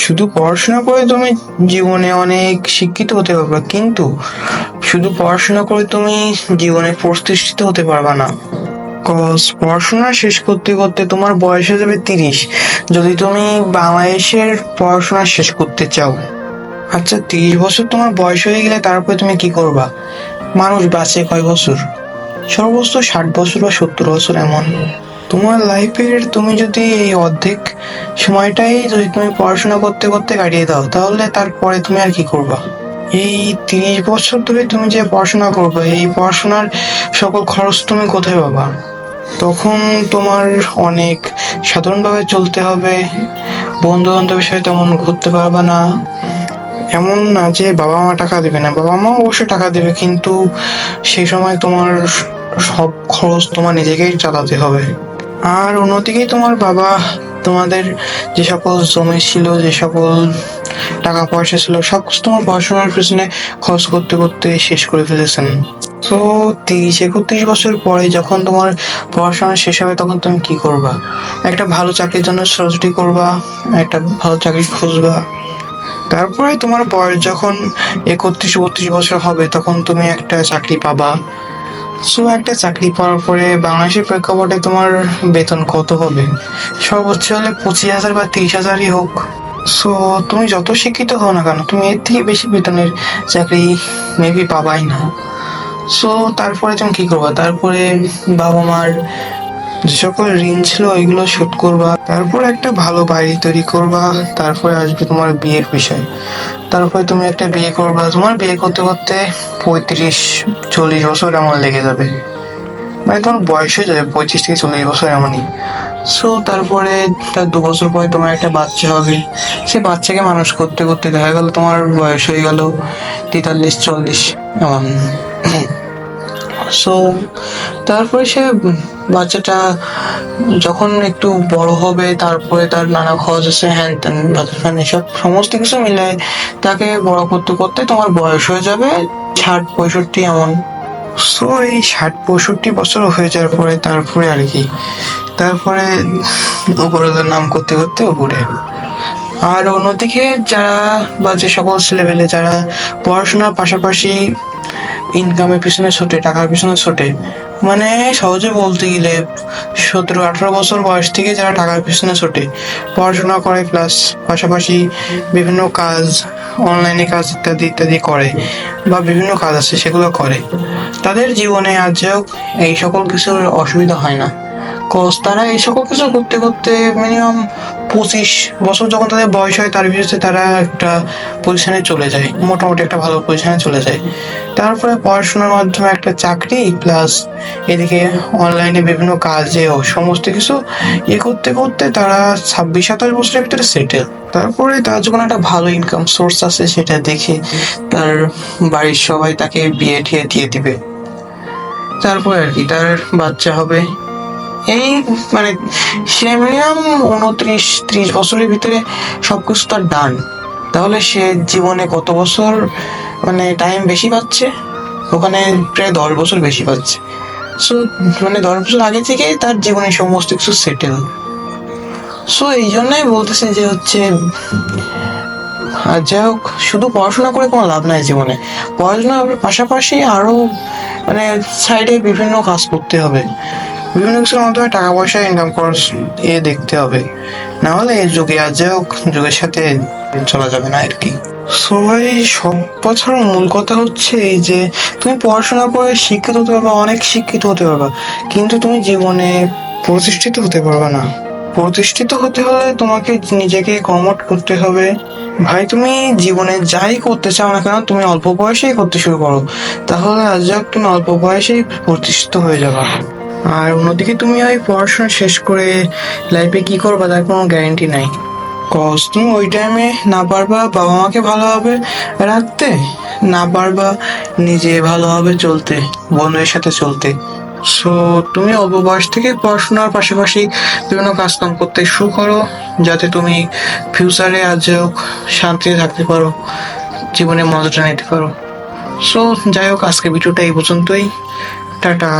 শুধু পড়াশোনা করে তুমি জীবনে অনেক শিক্ষিত হতে পারবে, কিন্তু শুধু পড়াশোনা করে তুমি জীবনে প্রতিষ্ঠিত হতে পারবে না। কজ পড়াশোনা শেষ করতে করতে তোমার বয়স হয়ে যাবে 30, যদি তুমি বাংলাদেশের পড়াশোনা শেষ করতে চাও। আচ্ছা, 30 বছর তোমার বয়স হয়ে গেলে তারপরে তুমি কি করবা? মানুষ বাঁচে কয় বছর? সর্বোচ্চ 60 বছর বা 70 বছর এমন। তোমার লাইফের তুমি যদি এই অর্ধেক সময়টাই যদি তুমি পড়াশোনা করতে করতে কাটিয়ে দাও, তাহলে তারপরে তুমি আর কি করবা? এই 30 বছর ধরে তুমি যে পড়াশোনা করবে, এই পড়াশোনার সকল খরচ তুমি কোথায় পাবা? তখন তোমার অনেক সাধারণভাবে চলতে হবে, বন্ধু বান্ধবের সাথে তেমন ঘুরতে পারবা না। এমন না যে বাবা মা টাকা দেবে না, বাবা মা অবশ্যই টাকা দেবে, কিন্তু সেই সময় তোমার সব খরচ তোমার নিজেকেই চালাতে হবে। আর অন্যদিকে তোমার বাবা তোমাদের যে সকল জমি ছিল, যে সকল টাকা পয়সা ছিল, সবকিছু তোমার পড়াশোনার পিছনে খরচ করতে করতে শেষ করে ফেলেছেন। তো 30-31 বছর পরে যখন তোমার পড়াশোনা শেষ হবে, তখন তুমি কি করবা? একটা ভালো চাকরির জন্য ছোটাছুটি করবা, একটা ভালো চাকরি খুঁজবা। তারপরে তোমার বয়স যখন 31-32 বছর হবে, তখন তুমি একটা চাকরি পাবা। সো একটা চাকরি পাওয়ার পরে বাংলাদেশের প্রেক্ষাপটে তোমার বেতন কত হবে? সর্বোচ্চ হলে 25,000 বা 30,000ই হোক। সো তুমি যত শিক্ষিত হও না কেন, তুমি এর থেকে বেশি বেতনের চাকরি মেবি পাবাই না। সো তারপরে তুমি কি করবা? তারপরে বাবা মার যে সকল ঋণ ছিল ওইগুলো শোধ করবা, তারপর একটা ভালো বাড়ি তৈরি করবা, তারপরে আসবে তোমার বিয়ের বিষয়। তারপরে তুমি একটা বিয়ে করবা, তোমার বিয়ে করতে করতে 35-40 বছর এমন লেগে যাবে, মানে তোমার বয়স হয়ে যাবে 35 থেকে 40 বছর এমনই। সো তারপরে তার 2 বছর পরে তোমার একটা বাচ্চা হবে, সে বাচ্চাকে মানুষ করতে করতে দেখা গেল তোমার বয়স হয়ে গেল 43-40 এমন। সো তারপরে সে বাচ্চাটা যখন একটু বড় হবে, তারপরে তার নানা খরচ আছে, হ্যান ত্যান বাজার এসব সমস্ত কিছু মিলে তাকে বড় করতে করতে তোমার বয়স হয়ে যাবে 60-65 এমন। সো এই 60-65 বছর হয়ে যাওয়ার পরে তারপরে আর কি, তারপরে উপরওয়ালার নাম করতে করতে উপরে। আর অন্যদিকে যারা বা যে সকল ছেলেপেলে যারা পড়াশোনার পাশাপাশি ইনকামের পিছনে ছোটে, টাকার পিছনে ছোটে, মানে সহজে বলতে গেলে 17-18 বছর বয়স থেকে যারা টাকার পিছনে ছোটে, পড়াশোনা করে প্লাস পাশাপাশি বিভিন্ন কাজ, অনলাইনে কাজ ইত্যাদি ইত্যাদি করে, বা বিভিন্ন কাজ আছে সেগুলো করে, তাদের জীবনে আজ যাক এই সকল কিছুর অসুবিধা হয় না। কজ তারা এই সকল কিছু করতে করতে মিনিমাম 25 বছর যখন তাদের বয়স হয়, তার ভিতরে তারা একটা পজিশনে চলে যায়, মোটামুটি একটা ভালো পজিশনে চলে যায়। তারপরে পড়াশোনার মাধ্যমে একটা চাকরি প্লাস এদিকে অনলাইনে বিভিন্ন কাজেও সমস্ত কিছু করতে করতে তারা 26-27 বছরের ভিতরে সেটেল। তারপরে তার যখন একটা ভালো ইনকাম সোর্স আছে, সেটা দেখে তার বাড়ির সবাই তাকে বিয়ে ঠিয়ে দিয়ে দিবে। তারপরে আর কি তার বাচ্চা হবে। এই মানে সে মিনিমাম 29-30 বছরের ভিতরে সবকিছু তার ডান। তাহলে সে জীবনে কত বছর মানে টাইম বেশি পাচ্ছে? ওখানে প্রায় 10 বছর বেশি পাচ্ছে। সো মানে 10 বছর আগে থেকেই তার জীবনে সমস্ত কিছু সেটেল। সো এই জন্যই বলতেছে যে হচ্ছে, আর যাই হোক, শুধু পড়াশোনা করে কোনো লাভ নাই জীবনে। পড়াশোনার পাশাপাশি আরো মানে সাইডে বিভিন্ন কাজ করতে হবে, বিভিন্ন কিছুর মাধ্যমে টাকা পয়সা ইনকাম করার দেখতে হবে, না হলে এই যুগে আজ যাই হোক যুগের সাথে চলা যাবে না আর কি। সবাই সব কথার মূল কথা হচ্ছে এই যে তুমি পড়াশোনা করে শিক্ষিত হতে পারবা, অনেক শিক্ষিত হতে পারবা, কিন্তু তুমি জীবনে প্রতিষ্ঠিত হতে পারবা না। প্রতিষ্ঠিত হতে হলে তোমাকে নিজেকে কর্মঠ করতে হবে। ভাই, তুমি জীবনে যাই করতে চাও না কেন, তুমি অল্প বয়সেই করতে শুরু করো, তাহলে আজ যাক তুমি অল্প বয়সেই প্রতিষ্ঠিত হয়ে যাবা। আর অন্যদিকে তুমি ওই পড়াশোনা শেষ করে লাইফে কি করবা তার কোনো গ্যারেন্টি নাই। কজ তুমি ওই টাইমে না পারবা বাবা মাকে ভালোভাবে রাখতে, না পারবা নিজে ভালোভাবে চলতে, বন্ধুদের সাথে চলতে। সো তুমি অল্প বয়স থেকে পড়াশোনার পাশাপাশি বিভিন্ন কাজকাম করতে শুরু করো, যাতে তুমি ফিউচারে আজ হোক শান্তিতে থাকতে পারো, জীবনে মজাটা নিতে পারো। সো যাই হোক, আজকে ভিডিওটা এই পর্যন্তই। টাটা।